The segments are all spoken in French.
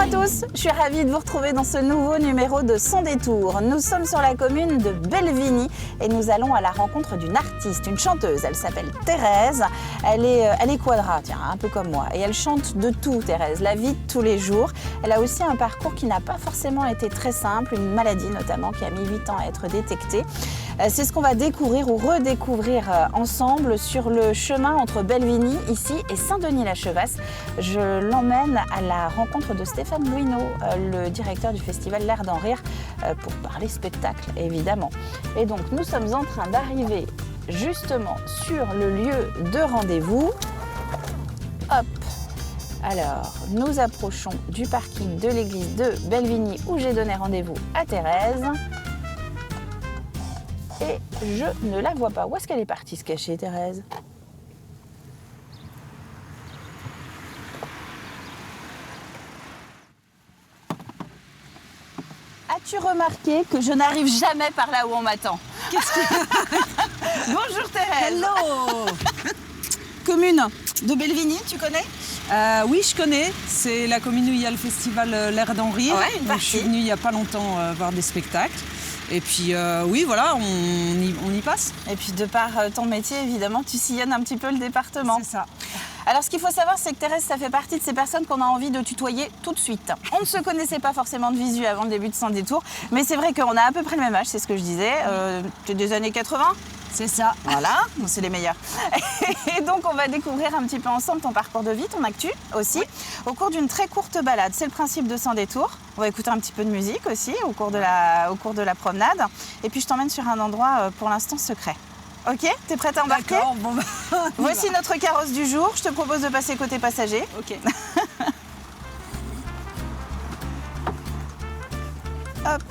à tous, je suis ravie de vous retrouver dans ce nouveau numéro de Sans détour. Nous sommes sur la commune de Belvigny et nous allons à la rencontre d'une artiste, une chanteuse. Elle s'appelle Thérèse, elle est quadra, tiens, un peu comme moi. Et elle chante de tout, Thérèse, la vie de tous les jours. Elle a aussi un parcours qui n'a pas forcément été très simple, une maladie notamment qui a mis 8 ans à être détectée. C'est ce qu'on va découvrir ou redécouvrir ensemble sur le chemin entre Belvigny, ici, et Saint-Denis-la-Chevasse. Je l'emmène à la rencontre de Stéphane Louineau, le directeur du festival L'Air d'en Rire, pour parler spectacle, évidemment. Et donc, nous sommes en train d'arriver justement sur le lieu de rendez-vous. Hop! Alors, nous approchons du parking de l'église de Belvigny où j'ai donné rendez-vous à Thérèse. Et je ne la vois pas. Où est-ce qu'elle est partie se cacher, Thérèse? As-tu remarqué que je n'arrive jamais par là où on m'attend? Qu'est-ce que... Bonjour Thérèse. Hello. Commune de Belvigny, tu connais? Oui, je connais. C'est la commune où il y a le festival L'Air d'en Rire. Ouais, une Donc, je suis venue il n'y a pas longtemps voir des spectacles. Et puis oui, voilà, on y passe. Et puis de par ton métier, évidemment, tu sillonnes un petit peu le département. C'est ça. Alors ce qu'il faut savoir, c'est que Thérèse, ça fait partie de ces personnes qu'on a envie de tutoyer tout de suite. On ne se connaissait pas forcément de visu avant le début de Sans détour, mais c'est vrai qu'on a à peu près le même âge, c'est ce que je disais. Tu es des années 80 ? C'est ça. Voilà, c'est les meilleurs. Et donc, on va découvrir un petit peu ensemble ton parcours de vie, ton actu aussi, au cours d'une très courte balade. C'est le principe de Sans détour. On va écouter un petit peu de musique aussi au cours de la promenade. Et puis, je t'emmène sur un endroit pour l'instant secret. Ok ? T'es prête à embarquer ? D'accord, bon bah, Voici notre carrosse du jour. Je te propose de passer côté passager. Ok. Hop.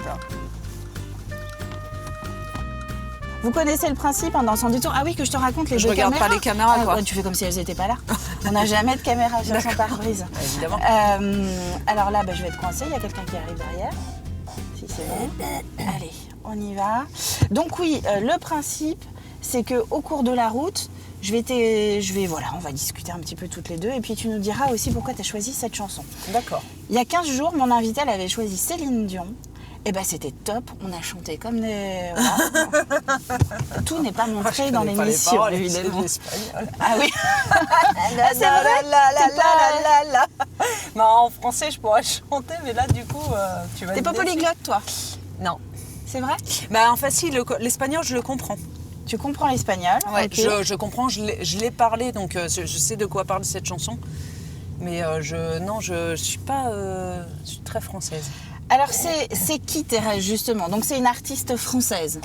Vous connaissez le principe dans Sans détour. Ah oui, que je te raconte les Je deux regarde caméras. pas les caméras, quoi. Ouais, tu fais comme si elles n'étaient pas là. On n'a jamais de caméra sur son pare-brise. Évidemment. Alors là, je vais te coincer. Il y a quelqu'un qui arrive derrière. Si c'est bon. Allez, on y va. Donc oui, le principe, c'est qu'au cours de la route, on va discuter un petit peu toutes les deux. Et puis tu nous diras aussi pourquoi tu as choisi cette chanson. D'accord. Il y a 15 jours, mon invité, elle avait choisi Céline Dion. Et ben c'était top, on a chanté comme des... Voilà. Tout n'est pas montré dans l'émission, évidemment. Ah oui. C'est vrai. Mais en français, je pourrais chanter, mais là, du coup, tu vas... T'es pas polyglotte, toi? Non. C'est vrai? Bah, en fait, si, l'espagnol, je le comprends. Tu comprends l'espagnol? Ouais, okay. je comprends, je l'ai parlé, donc je sais de quoi parle cette chanson. Mais je suis pas... je suis très française. Alors, c'est qui Thérèse, justement? Donc, c'est une artiste française.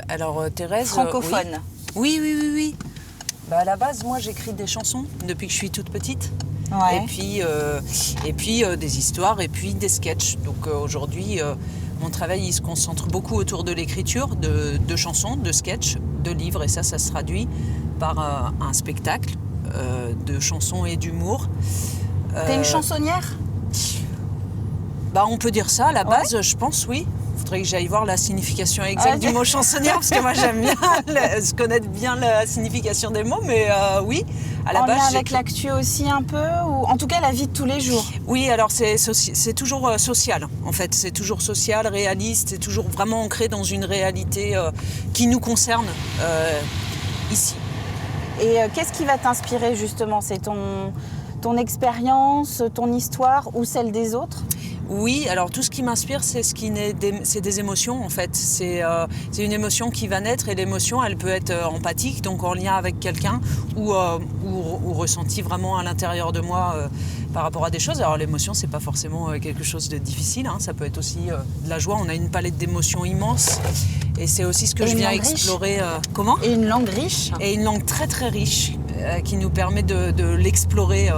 Alors, Thérèse... Francophone. Oui. Bah, à la base, moi, j'écris des chansons depuis que je suis toute petite. Ouais. Et puis des histoires, et puis des sketchs. Donc, aujourd'hui, mon travail, il se concentre beaucoup autour de l'écriture, de chansons, de sketchs, de livres. Et ça se traduit par un spectacle de chansons et d'humour. T'es une chansonnière? Bah, on peut dire ça, à la base, je pense, oui. Il faudrait que j'aille voir la signification exacte du mot chansonnière, parce que moi, j'aime bien connaître bien la signification des mots, mais oui, à la base... En lien avec l'actu aussi un peu, ou en tout cas la vie de tous les jours? Oui, alors c'est toujours social, en fait. C'est toujours social, réaliste, c'est toujours vraiment ancré dans une réalité qui nous concerne ici. Et qu'est-ce qui va t'inspirer, justement? C'est ton expérience, ton histoire ou celle des autres? Oui, alors tout ce qui m'inspire, c'est des émotions en fait. C'est une émotion qui va naître et l'émotion, elle peut être empathique, donc en lien avec quelqu'un ou ressentie vraiment à l'intérieur de moi par rapport à des choses. Alors l'émotion, c'est pas forcément quelque chose de difficile, hein. Ça peut être aussi de la joie. On a une palette d'émotions immense et c'est aussi ce que je viens explorer. Comment ? Et une langue riche. Et une langue très très riche qui nous permet de l'explorer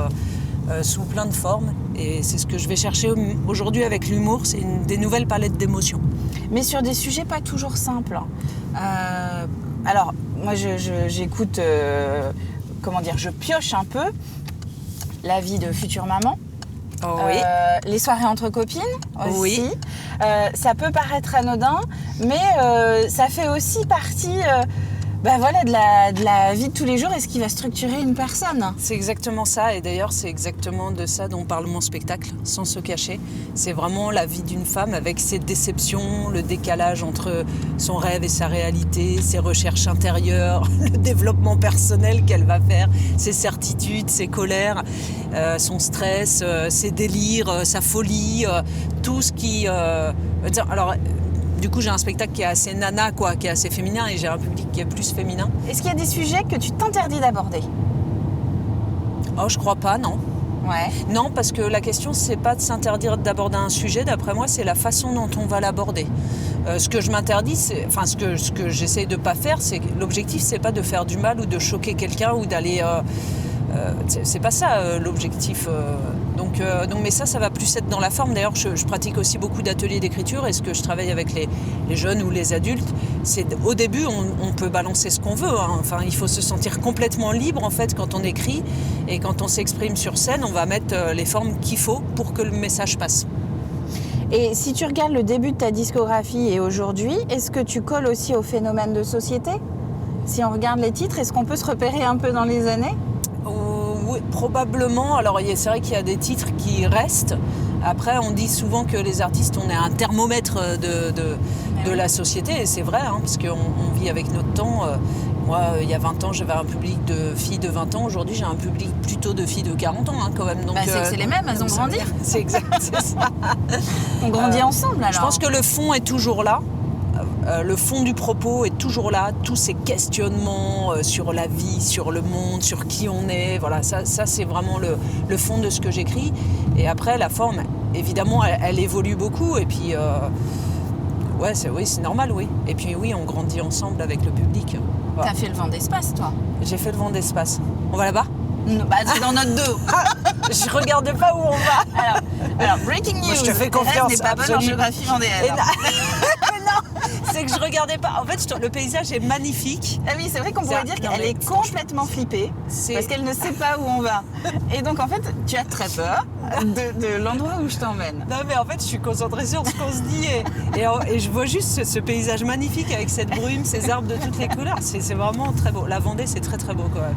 sous plein de formes. Et c'est ce que je vais chercher aujourd'hui avec l'humour, c'est des nouvelles palettes d'émotions. Mais sur des sujets pas toujours simples. Alors, moi j'écoute, je pioche un peu la vie de future maman. Oh, oui. Les soirées entre copines aussi. Oui. Ça peut paraître anodin, mais ça fait aussi partie Bah voilà, de la vie de tous les jours et ce qui va structurer une personne. C'est exactement ça, et d'ailleurs c'est exactement de ça dont parle mon spectacle, sans se cacher. C'est vraiment la vie d'une femme avec ses déceptions, le décalage entre son rêve et sa réalité, ses recherches intérieures, le développement personnel qu'elle va faire, ses certitudes, ses colères, son stress, ses délires, sa folie, tout ce qui... Alors, du coup, j'ai un spectacle qui est assez nana, quoi, qui est assez féminin, et j'ai un public qui est plus féminin. Est-ce qu'il y a des sujets que tu t'interdis d'aborder? Oh, je crois pas, non. Ouais. Non, parce que la question, c'est pas de s'interdire d'aborder un sujet, d'après moi, c'est la façon dont on va l'aborder. Ce que je m'interdis, ce que j'essaye de pas faire, c'est l'objectif, c'est pas de faire du mal ou de choquer quelqu'un ou d'aller... c'est pas ça l'objectif. Donc, mais ça va plus être dans la forme. D'ailleurs, je pratique aussi beaucoup d'ateliers d'écriture, et ce que je travaille avec les jeunes ou les adultes, c'est au début, on peut balancer ce qu'on veut. Hein. Enfin, il faut se sentir complètement libre en fait quand on écrit, et quand on s'exprime sur scène, on va mettre les formes qu'il faut pour que le message passe. Et si tu regardes le début de ta discographie et aujourd'hui, est-ce que tu colles aussi au phénomène de société? Si on regarde les titres, est-ce qu'on peut se repérer un peu dans les années? Oui, probablement. Alors c'est vrai qu'il y a des titres qui restent. Après, on dit souvent que les artistes, on est un thermomètre de la société, et c'est vrai, hein, parce qu'on vit avec notre temps. Moi, il y a 20 ans, j'avais un public de filles de 20 ans. Aujourd'hui, j'ai un public plutôt de filles de 40 ans, hein, quand même. Donc, c'est les mêmes, elles ont grandi. C'est exact, c'est ça. On grandit ensemble, alors. Je pense que le fond est toujours là. Le fond du propos est toujours là, tous ces questionnements sur la vie, sur le monde, sur qui on est, voilà, ça c'est vraiment le fond de ce que j'écris. Et après, la forme, évidemment, elle évolue beaucoup, et puis, c'est normal, oui. Et puis oui, on grandit ensemble avec le public. Voilà. T'as fait le vent d'espace, toi? J'ai fait le vent d'espace. On va là-bas? C'est dans notre dos. Je regarde pas où on va. Alors breaking news. Moi, je te fais confiance. Thérèse n'est pas bonne en géographie vendéenne. C'est que je regardais pas. En fait, le paysage est magnifique. Ah oui, c'est vrai qu'on pourrait dire qu'elle est complètement flippée parce qu'elle ne sait pas où on va. Et donc, en fait, tu as très peur de l'endroit où je t'emmène. Non, mais en fait, je suis concentrée sur ce qu'on se dit et je vois juste ce paysage magnifique avec cette brume, ces arbres de toutes les couleurs. C'est vraiment très beau. La Vendée, c'est très très beau quand même.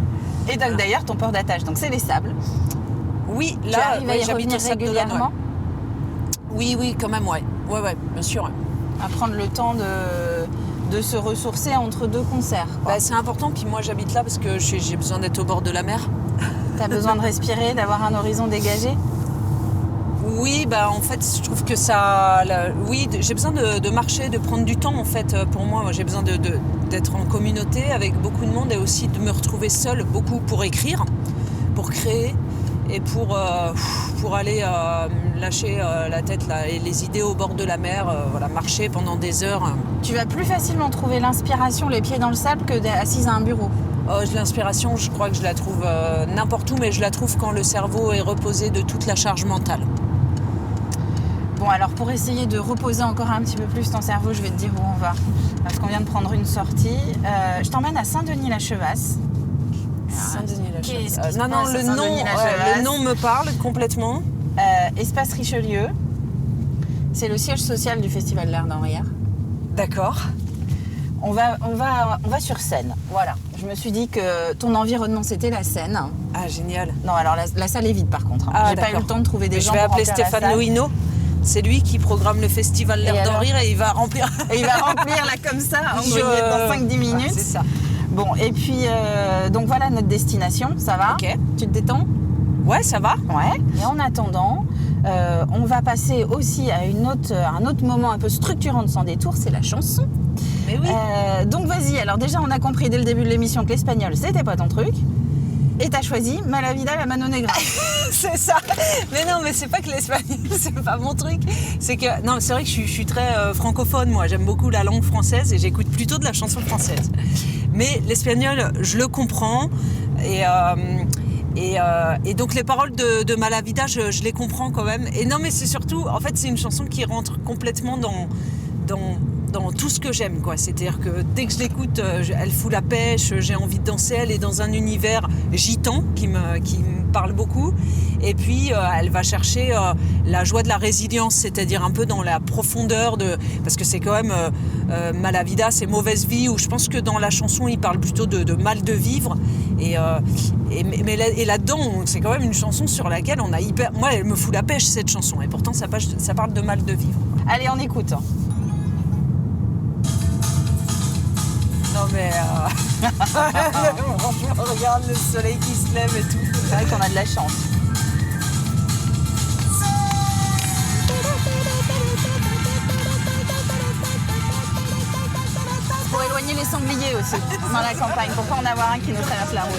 Et donc, d'ailleurs, ton port d'attache, donc c'est les Sables. Oui, là, tu arrives à y revenir régulièrement? Oui, quand même, ouais, bien sûr. Ouais. À prendre le temps de se ressourcer entre deux concerts. C'est important, puis moi j'habite là parce que j'ai besoin d'être au bord de la mer. T'as besoin de respirer, d'avoir un horizon dégagé? Oui, en fait je trouve que ça... Oui, j'ai besoin de marcher, de prendre du temps en fait pour moi. Moi j'ai besoin d'être en communauté avec beaucoup de monde, et aussi de me retrouver seule beaucoup pour écrire, pour créer, et pour aller lâcher la tête là, et les idées au bord de la mer, marcher pendant des heures. Tu vas plus facilement trouver l'inspiration les pieds dans le sable que assise à un bureau? L'inspiration, je crois que je la trouve n'importe où, mais je la trouve quand le cerveau est reposé de toute la charge mentale. Bon, alors pour essayer de reposer encore un petit peu plus ton cerveau, je vais te dire où on va. Parce qu'on vient de prendre une sortie. Je t'emmène à Saint-Denis-la-Chevasse. Saint-Denis-la-Chevasse. Non, le nom me parle complètement. Espace Richelieu. C'est le siège social du Festival de l'Art d'Henrières. D'accord. On va sur scène. Voilà. Je me suis dit que ton environnement, c'était la scène. Ah, génial. Non, alors la salle est vide par contre. J'ai pas eu le temps de trouver des gens. Je vais appeler Stéphane Louineau. C'est lui qui programme le Festival L'Air d'Henrières, et il va remplir. Et il va remplir là comme ça, dans 5-10 minutes. C'est ça. Bon, et puis, donc voilà notre destination, ça va? Ok. Tu te détends? Ouais, ça va. Ouais. Et en attendant, on va passer aussi à un autre moment un peu structurant de Sans Détour, c'est la chanson. Mais oui. Donc vas-y, alors déjà on a compris dès le début de l'émission que l'espagnol c'était pas ton truc. Et t'as choisi Malavida la Mano Negra. C'est ça. Mais non, mais c'est pas que l'espagnol, c'est pas mon truc. C'est vrai que je suis très francophone, moi. J'aime beaucoup la langue française et j'écoute plutôt de la chanson française. Mais l'espagnol, je le comprends. Et donc les paroles de Malavida, je les comprends quand même. Et non, mais c'est surtout, en fait, c'est une chanson qui rentre complètement dans tout ce que j'aime, quoi. C'est-à-dire que dès que je l'écoute, elle fout la pêche, j'ai envie de danser. Elle est dans un univers gitan qui me parle beaucoup. Et puis, elle va chercher la joie de la résilience, c'est-à-dire un peu dans la profondeur parce que c'est quand même Mala Vida, c'est mauvaise vie, où je pense que dans la chanson, il parle plutôt de mal de vivre. Et là-dedans, c'est quand même une chanson sur laquelle on a hyper... Moi, elle me fout la pêche, cette chanson. Et pourtant, ça parle de mal de vivre. Allez, on écoute. Non mais franchement, regarde le soleil qui se lève et tout. C'est vrai qu'on a de la chance. Pour éloigner les sangliers aussi dans la campagne, pour pas en avoir un qui nous traverse la route.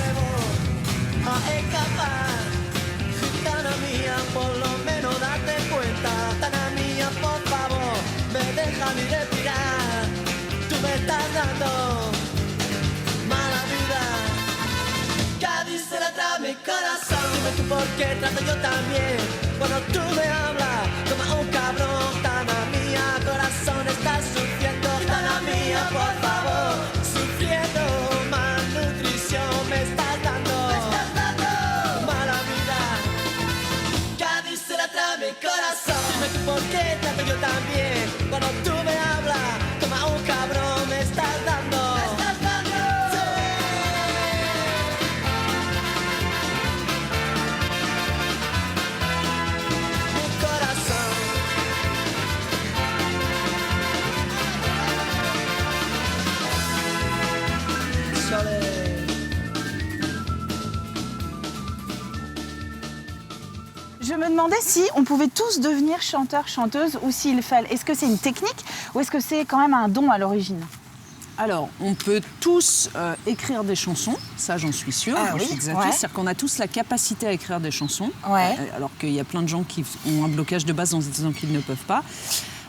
Mi corazón, dime tú por qué trato yo también. Cuando tú me hablas, como un cabrón. Tana mía, corazón, estás sufriendo. Tana mía, por favor, sufriendo. Malnutrición me estás dando. Mala vida, Cádiz se la trae mi corazón. Dime tú por qué trato yo también. Cuando tú me hablas, como un cabrón, me estás dando. Je me demandais si on pouvait tous devenir chanteurs, chanteuses, ou s'il fallait. Est-ce que c'est une technique ou est-ce que c'est quand même un don à l'origine? Alors, on peut tous écrire des chansons, ça j'en suis sûre. Ah oui, ouais. C'est-à-dire qu'on a tous la capacité à écrire des chansons, Ouais. Alors qu'il y a plein de gens qui ont un blocage de base en se disant qu'ils ne peuvent pas.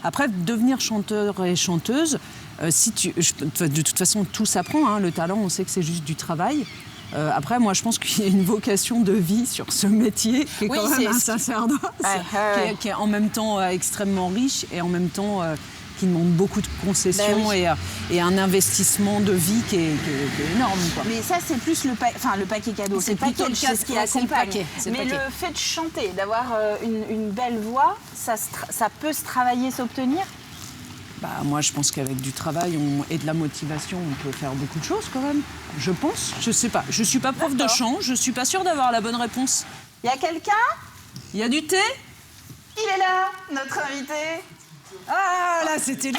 Après, devenir chanteur et chanteuse, de toute façon, tout s'apprend, hein. Le talent, on sait que c'est juste du travail. Après, moi, je pense qu'il y a une vocation de vie sur ce métier qui est quand même un sacerdoce, qui est en même temps extrêmement riche et en même temps qui demande beaucoup de concessions et un investissement de vie qui est énorme, quoi. Mais ça, c'est plus le paquet cadeau. C'est plutôt le c'est ce qui accompagne. Mais le fait de chanter, d'avoir une belle voix, ça peut se travailler, s'obtenir. Bah, moi, je pense qu'avec du travail et de la motivation, on peut faire beaucoup de choses quand même. Je pense. Je sais pas. Je suis pas prof de chant. Je suis pas sûre d'avoir la bonne réponse. Il y a quelqu'un? Il y a du thé? Il est là, notre invité. Ah, là, c'était lui.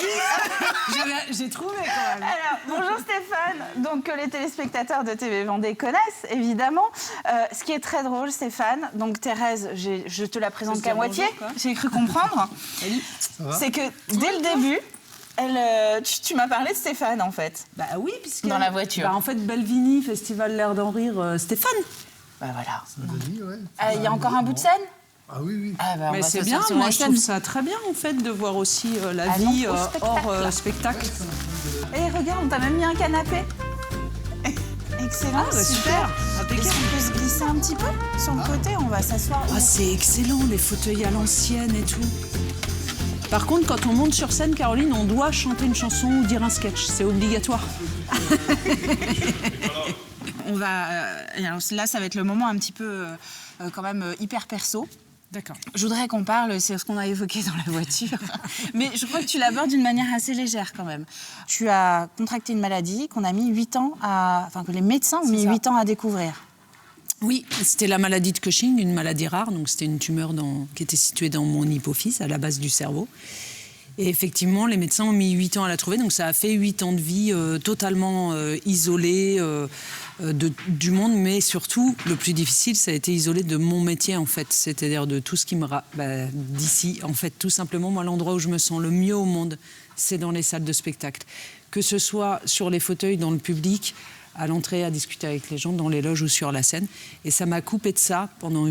J'ai trouvé quand même. Alors, bonjour Stéphane. Donc, que les téléspectateurs de TV Vendée connaissent, évidemment. Ce qui est très drôle, Stéphane, donc Thérèse, je te la présente qu'à moitié. J'ai cru comprendre. C'est que dès le début, tu m'as parlé de Stéphane, en fait. Bah oui, puisque... Dans la voiture. Bah, en fait, Belvini, Festival L'Air d'en Rire, Stéphane. Bah voilà. Ouais. Il y a encore un bout de scène? Ah oui, oui. Ah bah, Mais c'est bien, moi je trouve ça très bien en fait de voir aussi la vie hors spectacle. Et regarde, on t'a même mis un canapé. Excellent, Ah, bah, super. Est-ce qu'on peut se glisser un petit peu sur le côté? On va s'asseoir. Ah, c'est excellent, les fauteuils à l'ancienne et tout. Par contre, quand on monte sur scène, Caroline, on doit chanter une chanson ou dire un sketch, c'est obligatoire. On va, alors là, ça va être le moment un petit peu quand même hyper perso. D'accord. Je voudrais qu'on parle, c'est ce qu'on a évoqué dans la voiture, mais je crois que tu l'abordes d'une manière assez légère quand même. Tu as contracté une maladie qu'on a mis 8 ans que les médecins ont mis 8 ans à découvrir. Oui, c'était la maladie de Cushing, une maladie rare, donc c'était une tumeur qui était située dans mon hypophyse, à la base du cerveau. Et effectivement, les médecins ont mis 8 ans à la trouver, donc ça a fait 8 ans de vie totalement isolée du monde, mais surtout, le plus difficile, ça a été isolé de mon métier, en fait, c'est-à-dire de tout ce qui me... d'ici, en fait, tout simplement, moi, l'endroit où je me sens le mieux au monde, c'est dans les salles de spectacle. Que ce soit sur les fauteuils, dans le public, à l'entrée, à discuter avec les gens, dans les loges ou sur la scène. Et ça m'a coupé de ça pendant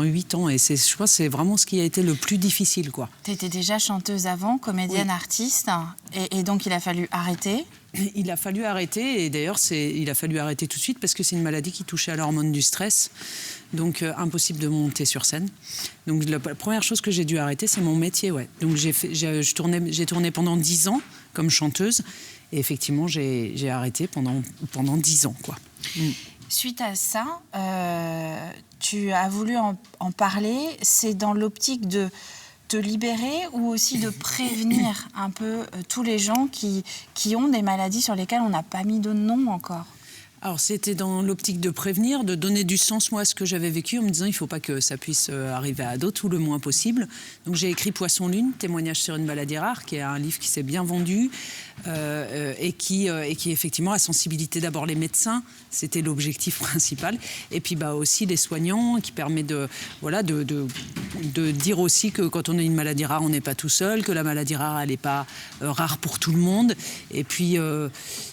8 ans. Et je pense que c'est vraiment ce qui a été le plus difficile, quoi. Tu étais déjà chanteuse avant, comédienne, artiste, et donc il a fallu arrêter. Il a fallu arrêter, et d'ailleurs, il a fallu arrêter tout de suite parce que c'est une maladie qui touchait à l'hormone du stress. Donc, impossible de monter sur scène. Donc, la première chose que j'ai dû arrêter, c'est mon métier, ouais. Donc, j'ai tourné pendant 10 ans comme chanteuse. Et effectivement, j'ai arrêté pendant 10 ans, quoi. Suite à ça, tu as voulu en parler. C'est dans l'optique de te libérer ou aussi de prévenir un peu tous les gens qui ont des maladies sur lesquelles on n'a pas mis de nom encore. Alors c'était dans l'optique de prévenir, de donner du sens moi à ce que j'avais vécu en me disant il ne faut pas que ça puisse arriver à d'autres ou le moins possible. Donc j'ai écrit Poisson Lune, témoignage sur une maladie rare, qui est un livre qui s'est bien vendu et qui effectivement a sensibilisé d'abord les médecins, c'était l'objectif principal, et puis aussi les soignants, qui permet de dire aussi que quand on a une maladie rare, on n'est pas tout seul, que la maladie rare, elle n'est pas rare pour tout le monde. Et puis,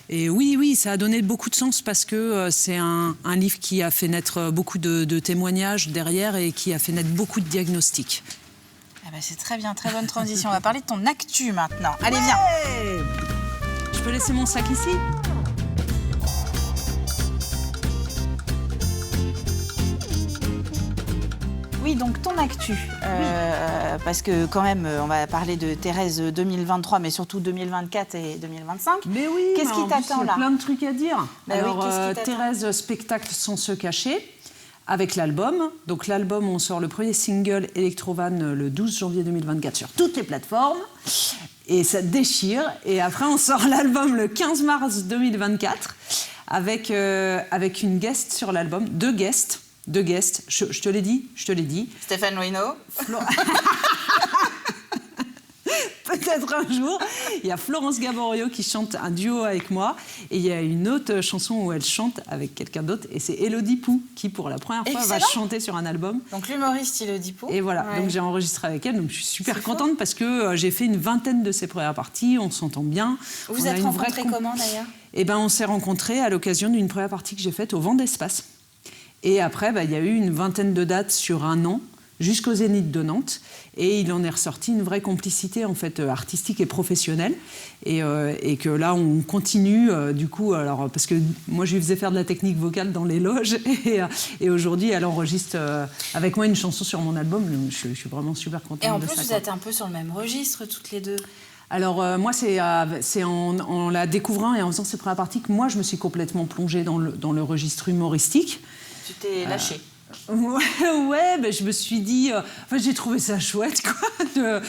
et oui, ça a donné beaucoup de sens parce que c'est un livre qui a fait naître beaucoup de témoignages derrière et qui a fait naître beaucoup de diagnostics. Ah bah c'est très bien, très bonne transition. On va parler de ton actu maintenant. Allez, viens. Je peux laisser mon sac ici ? Oui, donc ton actu, parce que quand même, on va parler de Thérèse 2023, mais surtout 2024 et 2025. Mais oui, qu'est-ce qui t'attend là ? Plein de trucs à dire. Alors, qu'est-ce qui t'attend ? Thérèse, spectacle sans se cacher, avec l'album. Donc l'album, on sort le premier single Electrovan le 12 janvier 2024 sur toutes les plateformes. Et ça déchire. Et après, on sort l'album le 15 mars 2024 avec une guest sur l'album, deux guests, je te l'ai dit. Stéphane Wino. Peut-être un jour. Il y a Florence Gaborio qui chante un duo avec moi. Et il y a une autre chanson où elle chante avec quelqu'un d'autre. Et c'est Élodie Pou qui, pour la première fois, va chanter sur un album. Donc l'humoriste Élodie Pou. Et voilà, donc j'ai enregistré avec elle. Donc je suis super contente parce que j'ai fait une vingtaine de ses premières parties. On s'entend bien. Vous êtes rencontrés comment d'ailleurs ? Eh ben, on s'est rencontrés à l'occasion d'une première partie que j'ai faite au Vent d'Espace. Et après, il y a eu une vingtaine de dates sur un an, jusqu'au Zénith de Nantes. Et il en est ressorti une vraie complicité en fait, artistique et professionnelle. Et que là, on continue, du coup, alors, parce que moi, je lui faisais faire de la technique vocale dans les loges. Et aujourd'hui, elle enregistre avec moi une chanson sur mon album. Je suis vraiment super contente de ça. Et en plus, vous êtes un peu sur le même registre, toutes les deux. Alors, moi, c'est en la découvrant et en faisant ces premières parties que moi, je me suis complètement plongée dans le registre humoristique. Tu t'es lâchée. Ouais, je me suis dit... j'ai trouvé ça chouette, quoi.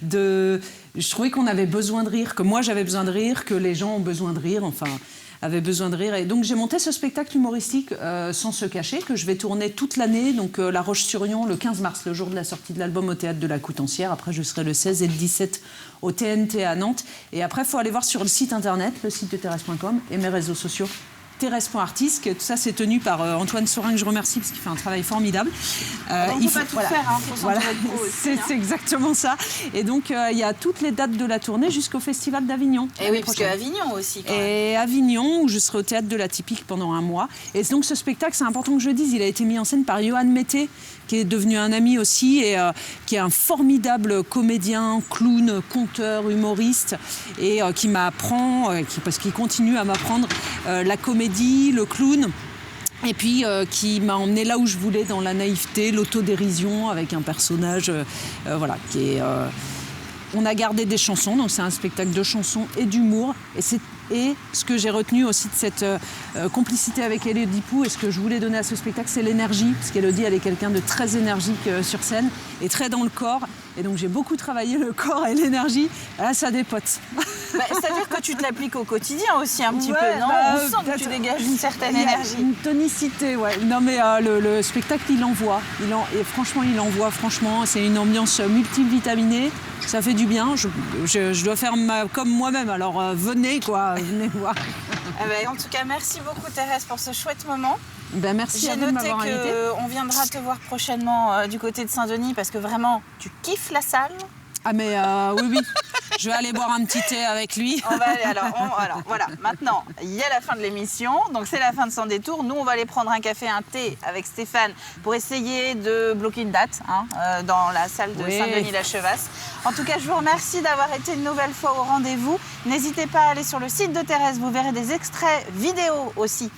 Je trouvais qu'on avait besoin de rire, que moi, j'avais besoin de rire, que les gens ont besoin de rire, avaient besoin de rire. Et donc, j'ai monté ce spectacle humoristique sans se cacher, que je vais tourner toute l'année, donc La Roche-sur-Yon, le 15 mars, le jour de la sortie de l'album au Théâtre de la Coutancière. Après, je serai le 16 et le 17 au TNT à Nantes. Et après, il faut aller voir sur le site internet, le site de Thérèse.com et mes réseaux sociaux. Thérèse.artiste, tout ça c'est tenu par Antoine Sorin, que je remercie parce qu'il fait un travail formidable. On ne peut pas tout faire, faut s'entourer de pro aussi. C'est exactement ça. Et donc il y a toutes les dates de la tournée jusqu'au Festival d'Avignon. Et oui, parce qu'Avignon aussi. Quand même. Et Avignon, où je serai au Théâtre de la Typique pendant un mois. Et donc ce spectacle, c'est important que je le dise, il a été mis en scène par Johan Mété, qui est devenu un ami aussi, et qui est un formidable comédien, clown, conteur, humoriste, et qui m'apprend, parce qu'il continue à m'apprendre la comédie, le clown, et puis qui m'a emmené là où je voulais, dans la naïveté, l'autodérision, avec un personnage qui est... On a gardé des chansons, donc c'est un spectacle de chansons et d'humour, et ce que j'ai retenu aussi de cette complicité avec Élodie Pou, et ce que je voulais donner à ce spectacle, c'est l'énergie, parce qu'Élodie, elle est quelqu'un de très énergique sur scène, et très dans le corps, et donc j'ai beaucoup travaillé le corps et l'énergie, là ça dépote. C'est-à-dire que tu te l'appliques au quotidien aussi un petit peu, non ? On sent que tu dégages une certaine énergie. Une tonicité, ouais. Non mais le spectacle, il envoie, et franchement, il envoie, c'est une ambiance multivitaminée, ça fait du bien, je dois faire comme moi-même, alors venez quoi. Venez voir. En tout cas, merci beaucoup Thérèse pour ce chouette moment. Merci à vous de m'avoir invité. J'ai noté qu'on viendra te voir prochainement du côté de Saint-Denis parce que vraiment, tu kiffes la salle. Ah mais oui. Je vais aller boire un petit thé avec lui. On va aller alors voilà, maintenant, il y a la fin de l'émission, donc c'est la fin de Sans détour. Nous, on va aller prendre un café, un thé avec Stéphane pour essayer de bloquer une date dans la salle de Saint-Denis-la-Chevasse. En tout cas, je vous remercie d'avoir été une nouvelle fois au rendez-vous. N'hésitez pas à aller sur le site de Thérèse, vous verrez des extraits vidéo aussi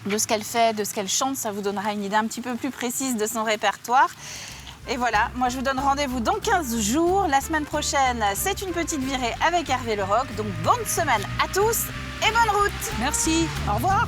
de ce qu'elle fait, de ce qu'elle chante. Ça vous donnera une idée un petit peu plus précise de son répertoire. Et voilà, moi je vous donne rendez-vous dans 15 jours. La semaine prochaine, c'est une petite virée avec Hervé Le Rock. Donc bonne semaine à tous et bonne route. Merci, au revoir.